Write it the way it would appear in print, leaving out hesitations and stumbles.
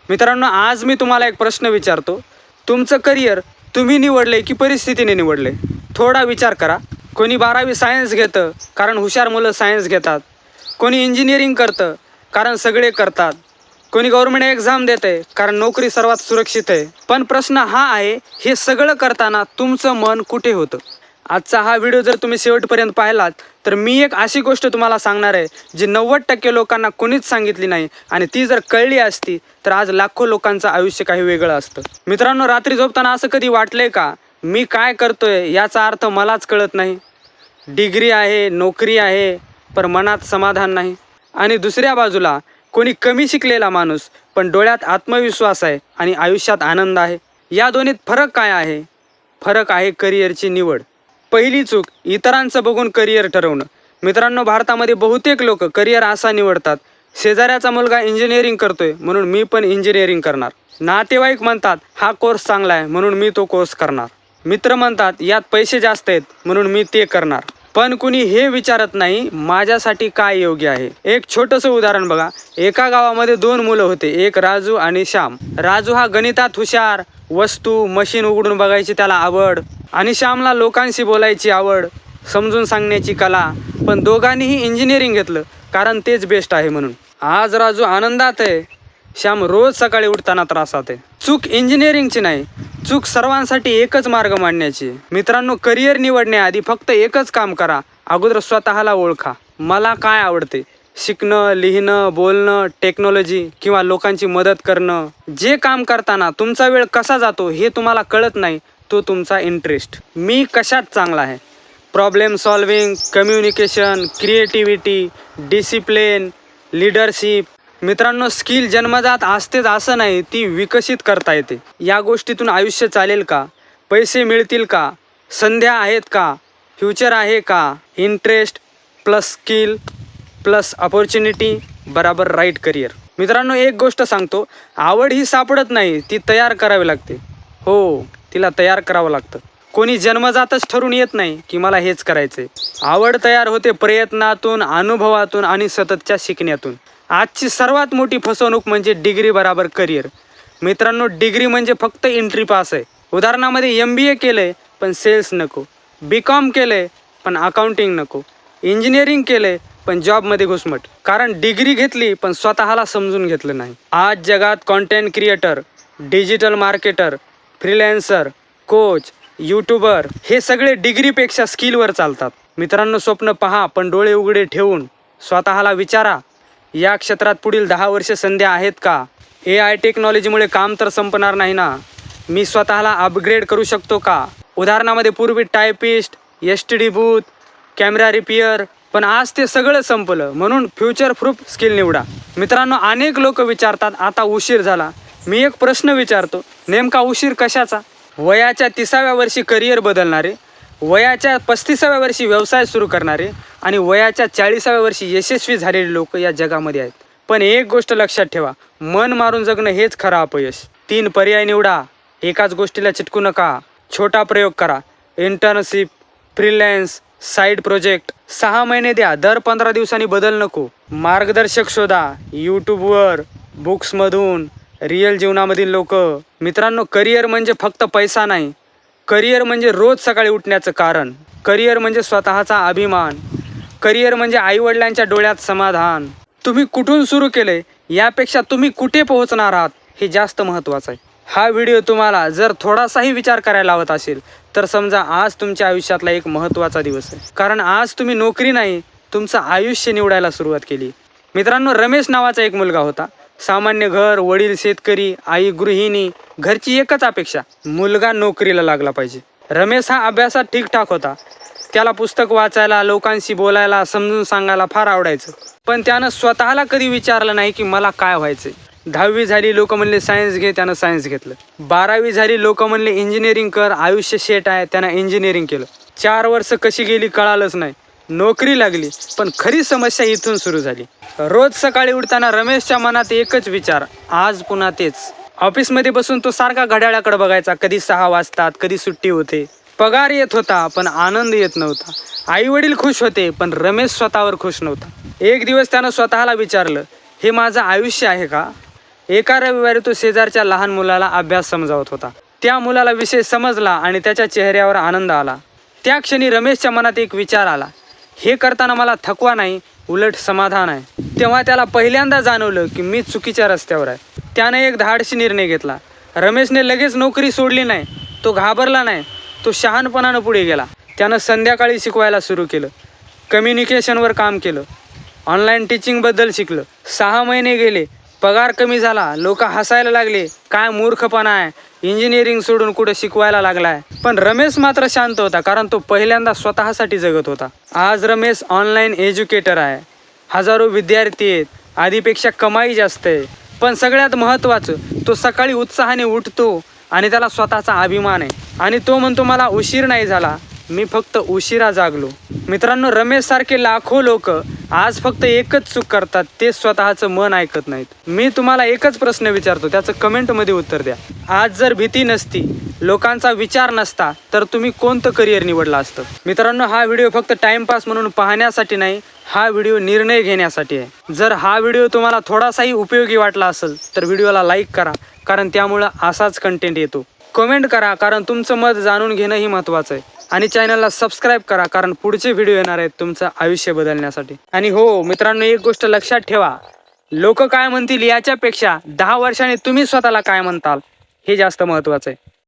मित्रांनो, आज मी तुम्हाला एक प्रश्न विचारतो. तुमचं करिअर तुम्ही निवडले की परिस्थितीने निवडले? थोडा विचार करा. कोणी 12वी सायन्स घेतं कारण हुशार मुलं सायन्स घेतात. कोणी इंजिनिअरिंग करतं कारण सगळे करतात. कोणी गव्हर्नमेंट एक्झाम देते कारण नोकरी सर्वात सुरक्षित आहे. पण प्रश्न हा आहे, हे सगळं करताना तुमचं मन कुठे होतं? आजचा हा व्हिडिओ जर तुम्ही शेवटपर्यंत पाहिलात तर मी एक अशी गोष्ट तुम्हाला सांगणार आहे जी 90% लोकांना कोणीच सांगितली नाही, आणि ती जर कळली असती तर आज लाखो लोकांचं आयुष्य काही वेगळं असतं. मित्रांनो, रात्री झोपताना असं कधी वाटलंय का, मी काय करतोय याचा अर्थ मलाच कळत नाही? डिग्री आहे, नोकरी आहे, पण मनात समाधान नाही. आणि दुसऱ्या बाजूला कोणी कमी शिकलेला माणूस पण डोळ्यात आत्मविश्वास आहे आणि आयुष्यात आनंद आहे. या दोन्हीत फरक काय आहे? फरक आहे करिअरची निवड. पहिली चूक, इतरांचं बघून करिअर ठरवणं. मित्रांनो, भारतामध्ये बहुतेक लोक करिअर असा निवडतात, शेजाऱ्याचा मुलगा इंजिनिअरिंग करतोय म्हणून मी पण इंजिनिअरिंग करणार. नातेवाईक म्हणतात हा कोर्स चांगला आहे म्हणून मी तो कोर्स करणार. मित्र म्हणतात यात पैसे जास्त आहेत म्हणून मी ते करणार. पण कुणी हे विचारत नाही माझ्यासाठी काय योग्य आहे. एक छोटंसं उदाहरण बघा. एका गावामध्ये 2 मुलं होते, एक राजू आणि श्याम. राजू हा गणितात हुशार, वस्तू मशीन उघडून बघायची त्याला आवड, आणि श्यामला लोकांशी बोलायची आवड, समजून सांगण्याची कला. पण दोघांनीही इंजिनिअरिंग घेतलं कारण तेच बेस्ट आहे म्हणून. आज राजू आनंदात आहे, श्याम रोज सकाळी उठताना त्रासात आहे. चूक इंजिनिअरिंगची नाही, चूक सर्वांसाठी एकच मार्ग मांडण्याची. मित्रांनो, करिअर निवडण्याआधी फक्त एकच काम करा, अगोदर स्वतःला ओळखा. मला काय आवडते? शिकणं, लिहिणं, बोलणं, टेक्नॉलॉजी किंवा लोकांची मदत करणं. जे काम करताना तुमचा वेळ कसा जातो हे तुम्हाला कळत नाही, तो तुमचा इंटरेस्ट. मी कशात चांगला आहे? Problem solving, communication, creativity, discipline, leadership. मित्रांनो, स्किल जन्मजात असतेच असं नाही, ती विकसित करता येते. या गोष्टीतून आयुष्य चालेल का? पैसे मिळतील का? संध्या आहेत का? फ्युचर आहे का? Interest plus skill plus opportunity बराबर राईट करिअर. मित्रांनो, एक गोष्ट सांगतो, आवड ही सापडत नाही, ती तयार करावी लागते. हो, तिला तयार करावं लागतं. कोणी जन्मजातच ठरून येत नाही की मला हेच करायचंय. आवड तयार होते प्रयत्नातून, अनुभवातून आणि सततच्या शिकण्यातून. आजची सर्वात मोठी फसवणूक म्हणजे डिग्री बराबर करिअर. मित्रांनो, डिग्री म्हणजे फक्त एंट्री पास आहे. उदाहरणामध्ये MBA केलंय पण सेल्स नको, BCom केलंय पण अकाउंटिंग नको, इंजिनिअरिंग केलंय पण जॉबमध्ये घुसमट. कारण डिग्री घेतली पण स्वतःला समजून घेतलं नाही. आज जगात content creator, digital marketer, freelancer, coach, YouTuber हे सगळे डिग्रीपेक्षा स्किलवर चालतात. मित्रांनो, स्वप्न पहा पण डोळे उघडे ठेवून. स्वतःला विचारा, या क्षेत्रात पुढील 10 वर्ष संध्या आहेत का? AI टेक्नॉलॉजीमुळे काम तर संपणार नाही ना? मी स्वतःला अपग्रेड करू शकतो का? उदाहरणामध्ये पूर्वी typist, STD booth, camera repair, पण आज ते सगळं संपलं. म्हणून फ्युचर प्रूफ स्किल निवडा. मित्रांनो, अनेक लोक विचारतात आता उशीर झाला. मी एक प्रश्न विचारतो, नेमका उशीर कशाचा? वयाच्या 30व्या वर्षी करिअर बदलणारे, वयाच्या 35व्या वर्षी व्यवसाय सुरू करणारे आणि वयाच्या 40व्या वर्षी यशस्वी झालेले लोक या जगामध्ये आहेत. पण एक गोष्ट लक्षात ठेवा, मन मारून जगणं हेच खरं अपयश. 3 पर्याय निवडा, एकाच गोष्टीला चिटकू नका. छोटा प्रयोग करा, इंटर्नशिप, फ्रीलॅन्स, साईड प्रोजेक्ट. 6 महिने द्या, दर 15 दिवसांनी बदल नको. मार्गदर्शक शोधा, यूट्यूबवर, बुक्समधून, रिअल जीवनामधील लोक. मित्रांनो, करिअर म्हणजे फक्त पैसा नाही, करिअर म्हणजे रोज सकाळी उठण्याचं कारण. करिअर म्हणजे स्वतःचा अभिमान. करिअर म्हणजे आईवडिलांच्या डोळ्यात समाधान. तुम्ही कुठून सुरू केले यापेक्षा तुम्ही कुठे पोहोचणार आहात हे जास्त महत्त्वाचं आहे. हा व्हिडिओ तुम्हाला जर थोडासाही विचार करायला लावत असेल तर समजा आज तुमच्या आयुष्यातला एक महत्त्वाचा दिवस आहे. कारण आज तुम्ही नोकरी नाही, तुमचं आयुष्य निवडायला सुरुवात केली. मित्रांनो, रमेश नावाचा एक मुलगा होता. सामान्य घर, वडील शेतकरी, आई गृहिणी. घरची एकच अपेक्षा, मुलगा नोकरीला लागला पाहिजे. रमेश हा अभ्यासात ठीकठाक होता. त्याला पुस्तक वाचायला, लोकांशी बोलायला, समजून सांगायला फार आवडायचं. पण त्यानं स्वतःला कधी विचारलं नाही की मला काय व्हायचं. 10वी झाली, लोक म्हणले सायन्स घे, त्यानं सायन्स घेतलं. 12वी झाली, लोक म्हणले इंजिनिअरिंग कर, आयुष्य सेट आहे, त्यानं इंजिनिअरिंग केलं. 4 वर्ष कशी गेली कळालंच नाही. नोकरी लागली, पण खरी समस्या इथून सुरू झाली. रोज सकाळी उठताना रमेशच्या मनात एकच विचार, आज पुन्हा तेच. ऑफिसमध्ये बसून तो सारखा घड्याळाकडे बघायचा, कधी 6 वाजतात, कधी सुट्टी होते. पगार येत होता पण आनंद येत नव्हता. आई वडील खुश होते पण रमेश स्वतःवर खुश नव्हता. एक दिवस त्यानं स्वतःला विचारलं, हे माझं आयुष्य आहे का? एका रविवारी तो शेजारच्या लहान मुलाला अभ्यास समजावत होता. त्या मुलाला विषय समजला आणि त्याच्या चेहऱ्यावर आनंद आला. त्या क्षणी रमेशच्या मनात एक विचार आला, हे करताना मला थकवा नाही, उलट समाधान आहे. तेव्हा त्याला पहिल्यांदा जाणवलं की मी चुकीच्या रस्त्यावर आहे. त्याने एक धाडसी निर्णय घेतला. रमेशने लगेच नोकरी सोडली नाही. तो घाबरला नाही. तो शहाणपणानं पुढे गेला. त्यानं संध्याकाळी शिकवायला सुरू केलं. कम्युनिकेशनवर काम केलं. ऑनलाईन टीचिंगबद्दल शिकलं. 6 महिने गेले. पगार कमी झाला. लोक हसायला लागले. काय मूर्खपणा आहे, इंजिनिअरिंग सोडून कुठं शिकवायला लागलाय. पण रमेश मात्र शांत होता, कारण तो पहिल्यांदा स्वतःसाठी जगत होता. आज रमेश ऑनलाईन एज्युकेटर आहे. हजारो विद्यार्थी आहेत. आधीपेक्षा कमाई जास्त आहे. पण सगळ्यात महत्त्वाचं, तो सकाळी उत्साहाने उठतो आणि त्याला स्वतःचा अभिमान आहे. आणि तो म्हणतो, मला उशीर नाही झाला, मी फक्त उशिरा जागलो. मित्रांनो, रमेश सारखे लाखो लोक आज फक्त एकच चूक करतात, ते स्वतःचं मन ऐकत नाहीत. मी तुम्हाला एकच प्रश्न विचारतो, त्याचं कमेंटमध्ये उत्तर द्या. आज जर भीती नसती, लोकांचा विचार नसता, तर तुम्ही कोणतं करिअर निवडलं असतं? मित्रांनो, हा व्हिडिओ फक्त टाइमपास म्हणून पाहण्यासाठी नाही, हा व्हिडिओ निर्णय घेण्यासाठी आहे. जर हा व्हिडिओ तुम्हाला थोडासाही उपयोगी वाटला असेल तर व्हिडिओला लाईक करा, कारण त्यामुळं असाच कंटेंट येतो. कमेंट करा, कारण तुमचं मत जाणून घेणंही महत्त्वाचं आहे. आणि चॅनलला सबस्क्राईब करा, कारण पुढचे व्हिडिओ येणार आहेत तुमचं आयुष्य बदलण्यासाठी. आणि हो मित्रांनो, एक गोष्ट लक्षात ठेवा, लोक काय म्हणतील याच्यापेक्षा 10 वर्षांनी तुम्ही स्वतःला काय म्हणताल हे जास्त महत्त्वाचं आहे.